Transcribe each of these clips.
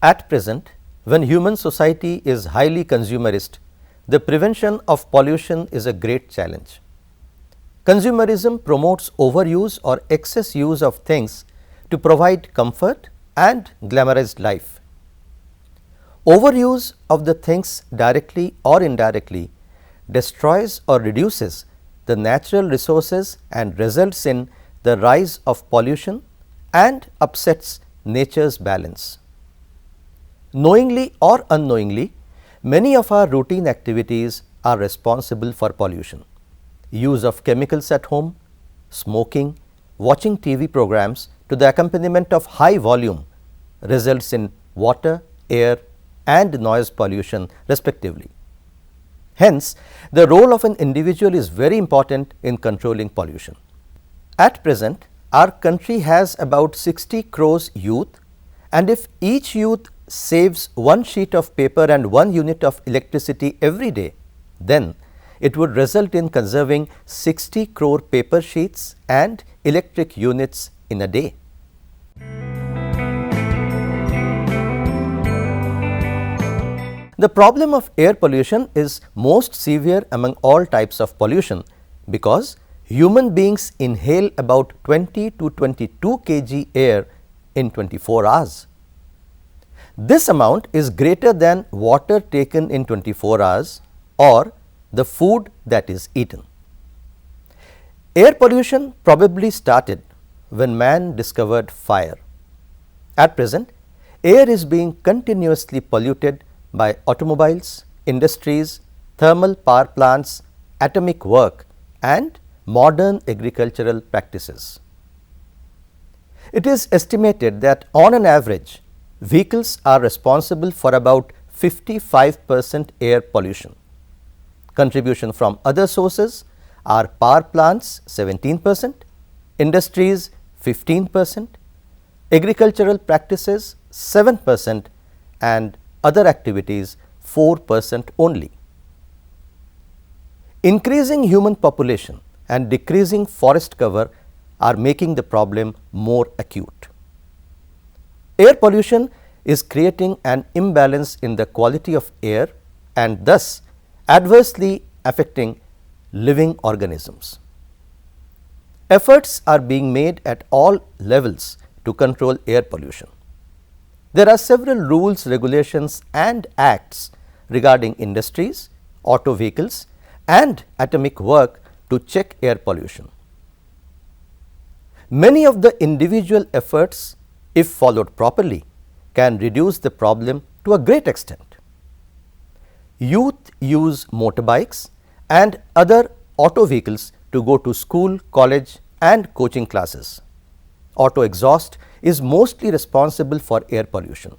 At present, when human society is highly consumerist, the prevention of pollution is a great challenge. Consumerism promotes overuse or excess use of things to provide comfort and glamorized life. Overuse of the things directly or indirectly destroys or reduces the natural resources and results in the rise of pollution and upsets nature's balance. Knowingly or unknowingly, many of our routine activities are responsible for pollution. Use of chemicals at home, smoking, watching TV programs to the accompaniment of high volume results in water, air and noise pollution respectively. Hence, the role of an individual is very important in controlling pollution. At present, our country has about 60 crores youth, and if each youth saves one sheet of paper and 1 unit of electricity every day, then it would result in conserving 60 crore paper sheets and electric units in a day. The problem of air pollution is most severe among all types of pollution because human beings inhale about 20 to 22 kg air in 24 hours. This amount is greater than water taken in 24 hours or the food that is eaten. Air pollution probably started when man discovered fire. At present, air is being continuously polluted by automobiles, industries, thermal power plants, atomic work and modern agricultural practices. It is estimated that on an average, vehicles are responsible for about 55% air pollution. Contribution from other sources are power plants 17%, industries 15%, agricultural practices 7% and other activities 4% only. Increasing human population and decreasing forest cover are making the problem more acute. Air pollution is creating an imbalance in the quality of air and thus adversely affecting living organisms. Efforts are being made at all levels to control air pollution. There are several rules, regulations and acts regarding industries, auto vehicles and atomic work to check air pollution. Many of the individual efforts, if followed properly, can reduce the problem to a great extent. Youth use motorbikes and other auto vehicles to go to school, college and coaching classes. Auto exhaust is mostly responsible for air pollution.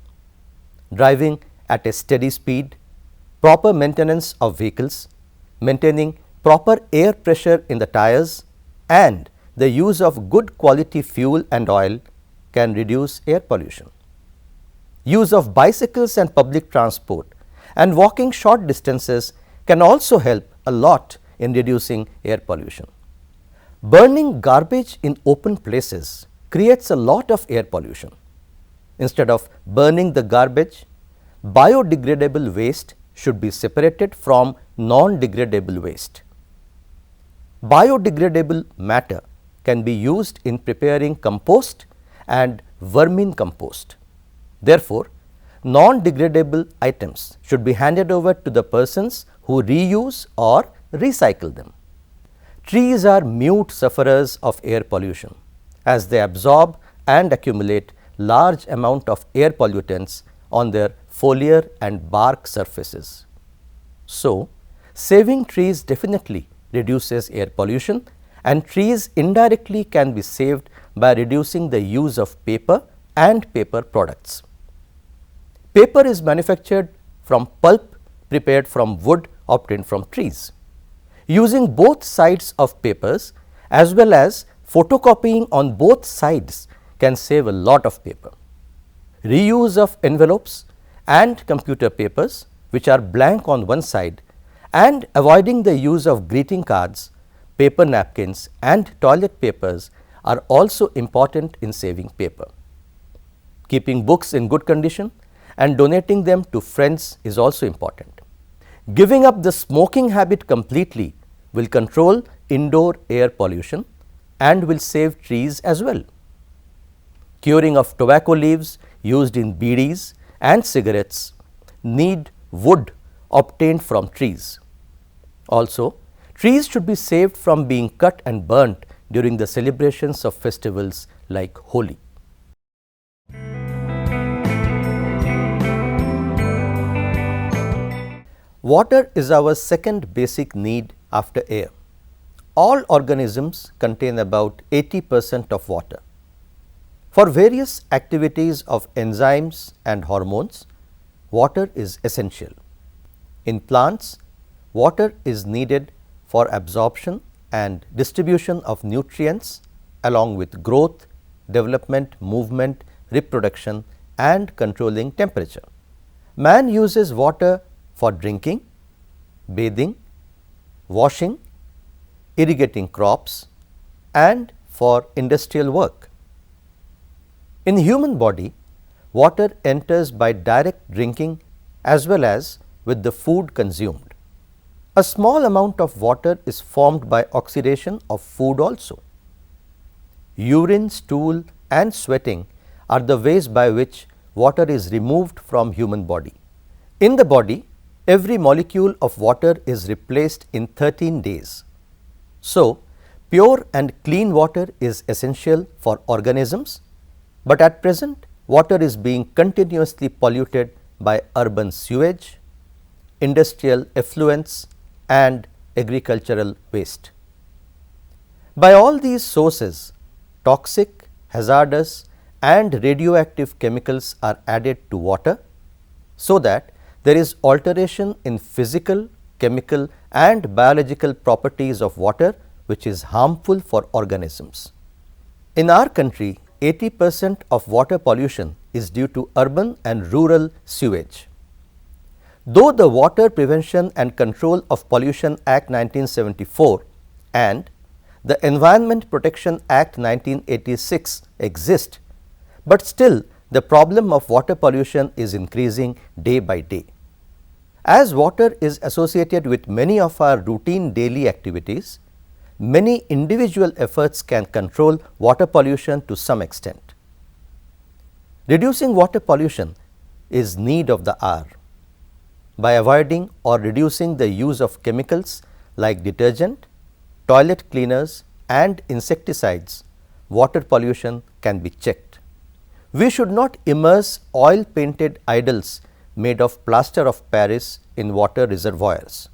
Driving at a steady speed, proper maintenance of vehicles, maintaining proper air pressure in the tires and the use of good quality fuel and oil can reduce air pollution. Use of bicycles and public transport and walking short distances can also help a lot in reducing air pollution. Burning garbage in open places creates a lot of air pollution. Instead of burning the garbage, biodegradable waste should be separated from non-degradable waste. Biodegradable matter can be used in preparing compost and vermin compost. Therefore, non-degradable items should be handed over to the persons who reuse or recycle them. Trees are mute sufferers of air pollution as they absorb and accumulate large amount of air pollutants on their foliar and bark surfaces. So, saving trees definitely reduces air pollution and trees indirectly can be saved by reducing the use of paper and paper products. Paper is manufactured from pulp prepared from wood obtained from trees. Using both sides of papers as well as photocopying on both sides can save a lot of paper. Reuse of envelopes and computer papers which are blank on one side and avoiding the use of greeting cards, paper napkins and toilet papers are also important in saving paper. Keeping books in good condition and donating them to friends is also important. Giving up the smoking habit completely will control indoor air pollution and will save trees as well. Curing of tobacco leaves used in bidis and cigarettes need wood obtained from trees. Also, trees should be saved from being cut and burnt during the celebrations of festivals like Holi. Water is our second basic need after air. All organisms contain about 80% of water. For various activities of enzymes and hormones, water is essential. In plants, water is needed for absorption and distribution of nutrients along with growth, development, movement, reproduction and controlling temperature. Man uses water for drinking, bathing, washing, irrigating crops and for industrial work. In the human body, water enters by direct drinking as well as with the food consumed. A small amount of water is formed by oxidation of food also. Urine, stool and sweating are the ways by which water is removed from human body. In the body, every molecule of water is replaced in 13 days. So, pure and clean water is essential for organisms, but at present water is being continuously polluted by urban sewage, industrial effluents and agricultural waste. By all these sources, toxic, hazardous and radioactive chemicals are added to water, so that there is alteration in physical, chemical and biological properties of water which is harmful for organisms. In our country, 80% of water pollution is due to urban and rural sewage. Though the Water Prevention and Control of Pollution Act 1974 and the Environment Protection Act 1986 exist, but still the problem of water pollution is increasing day by day. As water is associated with many of our routine daily activities, many individual efforts can control water pollution to some extent. Reducing water pollution is need of the hour. By avoiding or reducing the use of chemicals like detergent, toilet cleaners and insecticides, water pollution can be checked. We should not immerse oil painted idols made of plaster of Paris in water reservoirs.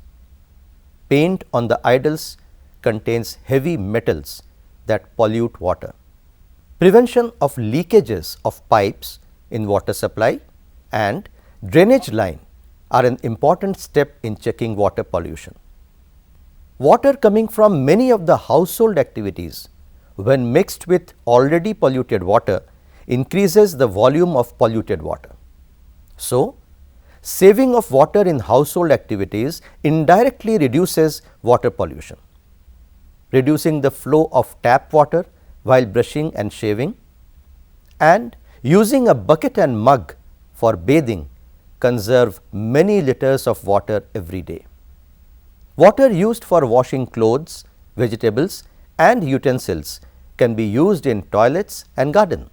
Paint on the idols contains heavy metals that pollute water. Prevention of leakages of pipes in water supply and drainage line are an important step in checking water pollution. Water coming from many of the household activities, when mixed with already polluted water, increases the volume of polluted water. So, saving of water in household activities indirectly reduces water pollution. Reducing the flow of tap water while brushing and shaving, and using a bucket and mug for bathing conserve many liters of water every day. Water used for washing clothes, vegetables and utensils can be used in toilets and garden.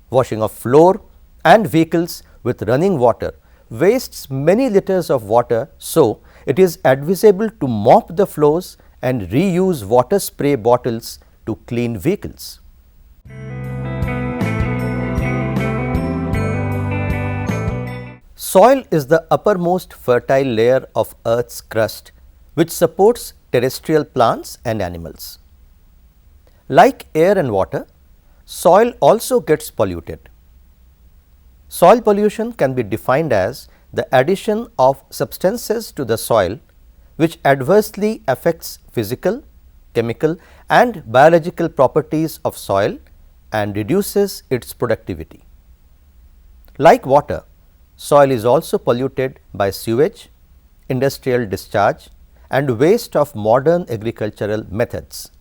Washing of floor and vehicles with running water wastes many liters of water, so it is advisable to mop the floors and reuse water spray bottles to clean vehicles. Soil is the uppermost fertile layer of Earth's crust which supports terrestrial plants and animals. Like air and water, soil also gets polluted. Soil pollution can be defined as the addition of substances to the soil which adversely affects physical, chemical and biological properties of soil and reduces its productivity. Like water, soil is also polluted by sewage, industrial discharge and waste of modern agricultural methods.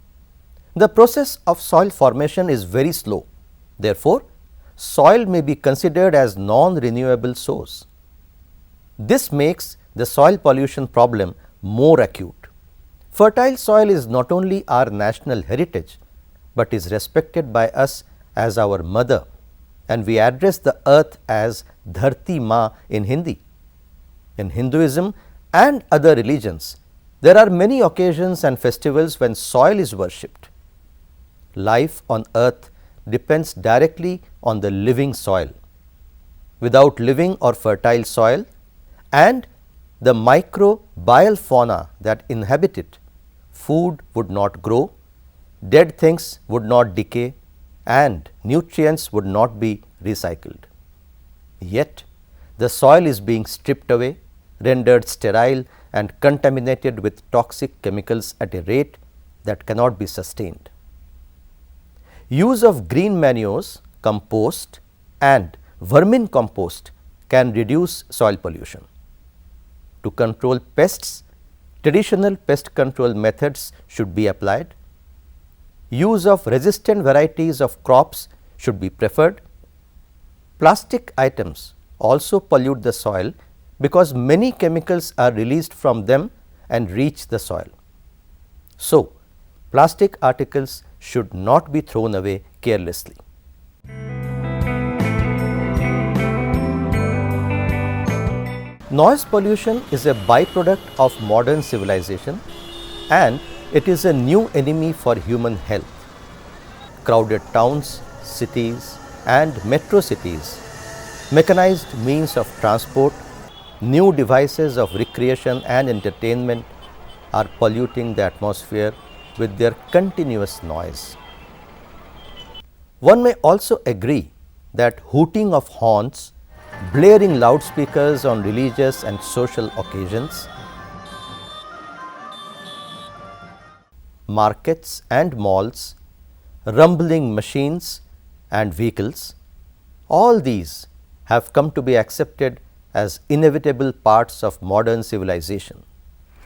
The process of soil formation is very slow. Therefore, soil may be considered as non-renewable source. This makes the soil pollution problem more acute. Fertile soil is not only our national heritage, but is respected by us as our mother, and we address the earth as Dharti Ma in Hindi. In Hinduism and other religions, there are many occasions and festivals when soil is worshipped. Life on earth depends directly on the living soil. Without living or fertile soil and the microbial fauna that inhabit it, food would not grow, dead things would not decay, and nutrients would not be recycled. Yet, the soil is being stripped away, rendered sterile and contaminated with toxic chemicals at a rate that cannot be sustained. Use of green manures, compost and vermicompost can reduce soil pollution. To control pests, traditional pest control methods should be applied. Use of resistant varieties of crops should be preferred. Plastic items also pollute the soil because many chemicals are released from them and reach the soil. So, plastic articles should not be thrown away carelessly. Noise pollution is a byproduct of modern civilization and it is a new enemy for human health. Crowded towns, cities and metro cities, mechanized means of transport, new devices of recreation and entertainment are polluting the atmosphere with their continuous noise. One may also agree that hooting of horns, blaring loudspeakers on religious and social occasions, markets and malls, rumbling machines and vehicles, all these have come to be accepted as inevitable parts of modern civilization.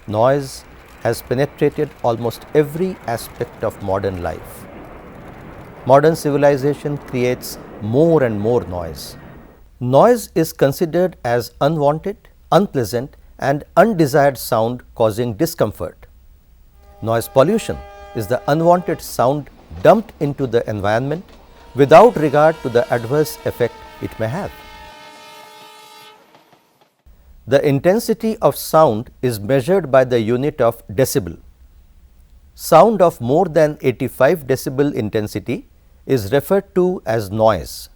Noise has penetrated almost every aspect of modern life. Modern civilization creates more and more noise. Noise is considered as unwanted, unpleasant and undesired sound causing discomfort. Noise pollution is the unwanted sound dumped into the environment without regard to the adverse effect it may have. The intensity of sound is measured by the unit of decibel. Sound of more than 85 decibel intensity is referred to as noise.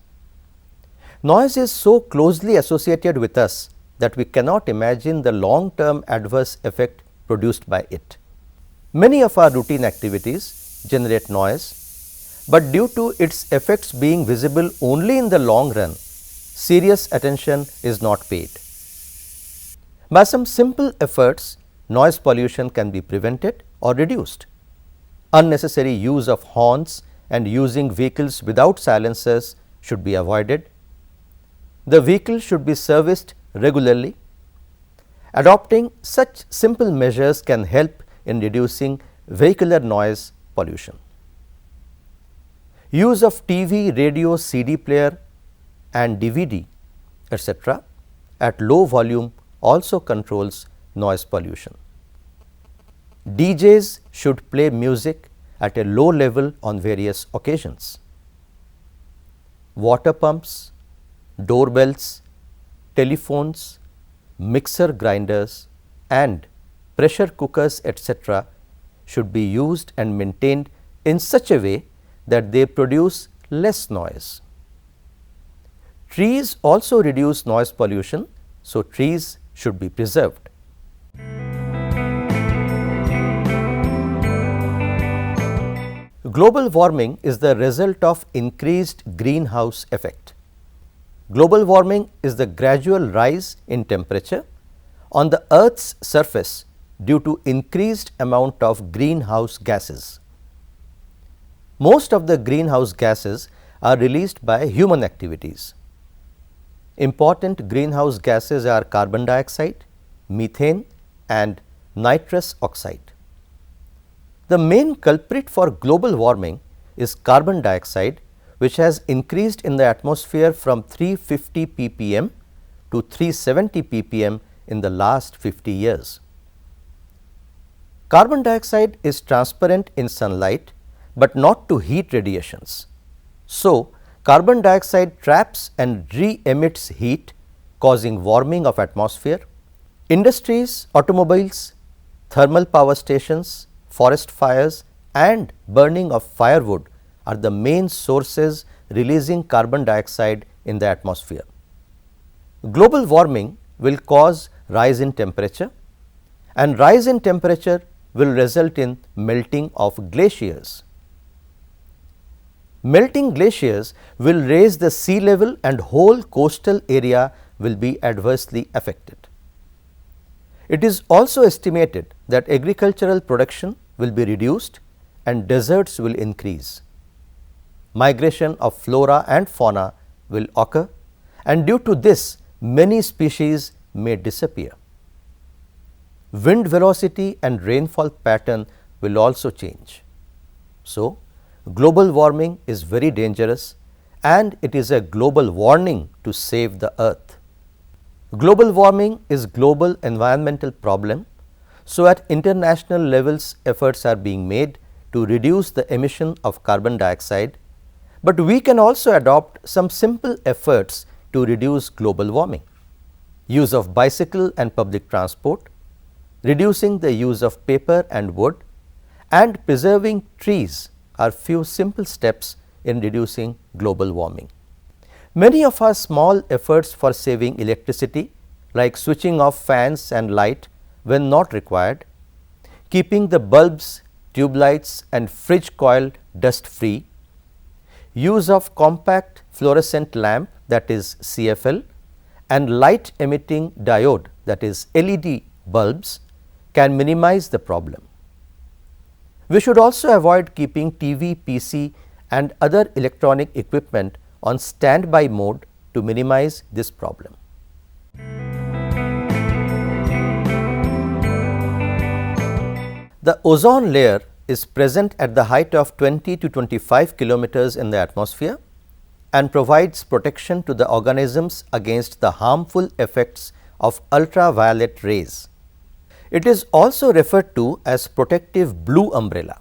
Noise is so closely associated with us that we cannot imagine the long-term adverse effect produced by it. Many of our routine activities generate noise, but due to its effects being visible only in the long run, serious attention is not paid. By some simple efforts, noise pollution can be prevented or reduced. Unnecessary use of horns and using vehicles without silencers should be avoided. The vehicle should be serviced regularly. Adopting such simple measures can help in reducing vehicular noise pollution. Use of TV, radio, CD player and DVD etc. at low volume also controls noise pollution. DJs should play music at a low level on various occasions. Water pumps, doorbells, telephones, mixer grinders and pressure cookers etc. should be used and maintained in such a way that they produce less noise. Trees also reduce noise pollution, so trees should be preserved. Global warming is the result of increased greenhouse effect. Global warming is the gradual rise in temperature on the Earth's surface due to increased amount of greenhouse gases. Most of the greenhouse gases are released by human activities. Important greenhouse gases are carbon dioxide, methane and nitrous oxide. The main culprit for global warming is carbon dioxide, which has increased in the atmosphere from 350 ppm to 370 ppm in the last 50 years. Carbon dioxide is transparent in sunlight, but not to heat radiations. So, carbon dioxide traps and re-emits heat, causing warming of atmosphere. Industries, automobiles, thermal power stations, forest fires and burning of firewood are the main sources releasing carbon dioxide in the atmosphere. Global warming will cause rise in temperature, and rise in temperature will result in melting of glaciers. Melting glaciers will raise the sea level and whole coastal area will be adversely affected. It is also estimated that agricultural production will be reduced and deserts will increase. Migration of flora and fauna will occur, and due to this many species may disappear. Wind velocity and rainfall pattern will also change. So, global warming is very dangerous and it is a global warning to save the earth. Global warming is global environmental problem, so at international levels efforts are being made to reduce the emission of carbon dioxide, but we can also adopt some simple efforts to reduce global warming. Use of bicycle and public transport, reducing the use of paper and wood, and preserving trees are few simple steps in reducing global warming. Many of our small efforts for saving electricity, like switching off fans and light when not required, keeping the bulbs, tube lights and fridge coil dust free, use of compact fluorescent lamp, that is CFL, and light emitting diode, that is LED bulbs, can minimize the problem. We should also avoid keeping TV, PC and other electronic equipment on standby mode to minimize this problem. The ozone layer is present at the height of 20 to 25 kilometers in the atmosphere and provides protection to the organisms against the harmful effects of ultraviolet rays. It is also referred to as protective blue umbrella.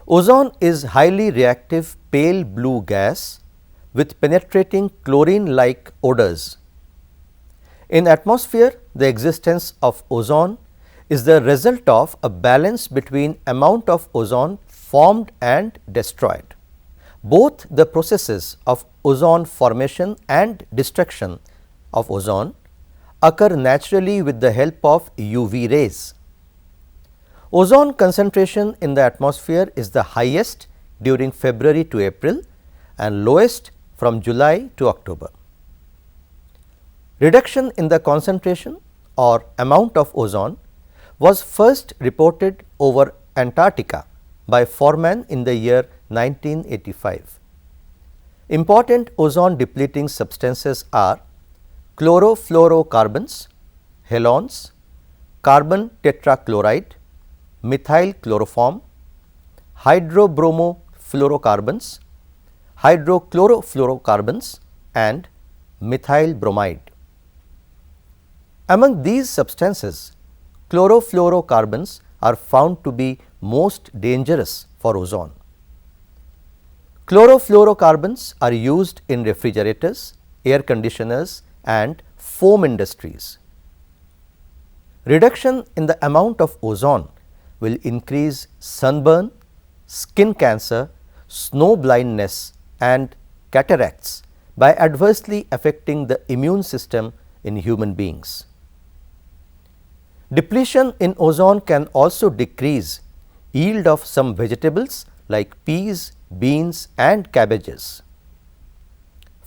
Ozone is highly reactive pale blue gas with penetrating chlorine-like odors. In atmosphere, the existence of ozone is the result of a balance between amount of ozone formed and destroyed. Both the processes of ozone formation and destruction of ozone occur naturally with the help of UV rays. Ozone concentration in the atmosphere is the highest during February to April and lowest from July to October. Reduction in the concentration or amount of ozone was first reported over Antarctica by Foreman in the year 1985. Important ozone depleting substances are chlorofluorocarbons, halogens, carbon tetrachloride, methyl chloroform, hydrobromofluorocarbons, hydrochlorofluorocarbons and methyl bromide. Among these substances, chlorofluorocarbons are found to be most dangerous for ozone. Chlorofluorocarbons are used in refrigerators, air conditioners and foam industries. Reduction in the amount of ozone will increase sunburn, skin cancer, snow blindness and cataracts by adversely affecting the immune system in human beings. Depletion in ozone can also decrease yield of some vegetables like peas, beans and cabbages.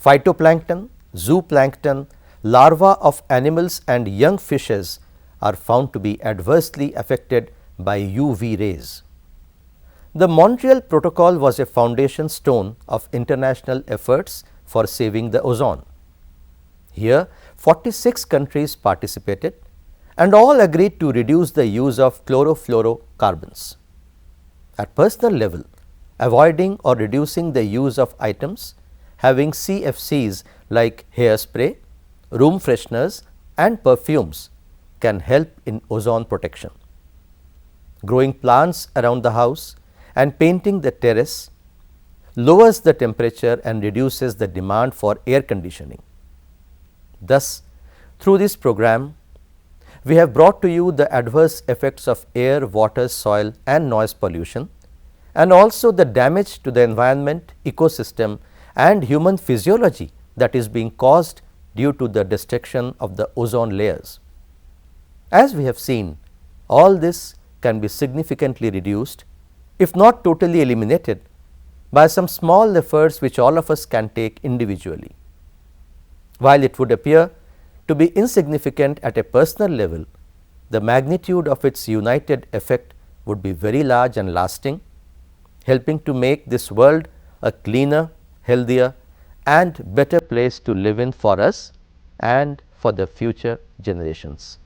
Phytoplankton, zooplankton, larvae of animals and young fishes are found to be adversely affected by UV rays. The Montreal Protocol was a foundation stone of international efforts for saving the ozone. Here 46 countries participated and all agreed to reduce the use of chlorofluorocarbons. At personal level, avoiding or reducing the use of items having CFCs like hairspray, room fresheners and perfumes can help in ozone protection. Growing plants around the house and painting the terrace lowers the temperature and reduces the demand for air conditioning. Thus, through this program, we have brought to you the adverse effects of air, water, soil and noise pollution, and also the damage to the environment, ecosystem and human physiology that is being caused due to the destruction of the ozone layers. As we have seen, all this can be significantly reduced, if not totally eliminated, by some small efforts which all of us can take individually. While it would appear to be insignificant at a personal level, the magnitude of its united effect would be very large and lasting, helping to make this world a cleaner, healthier and better place to live in for us and for the future generations.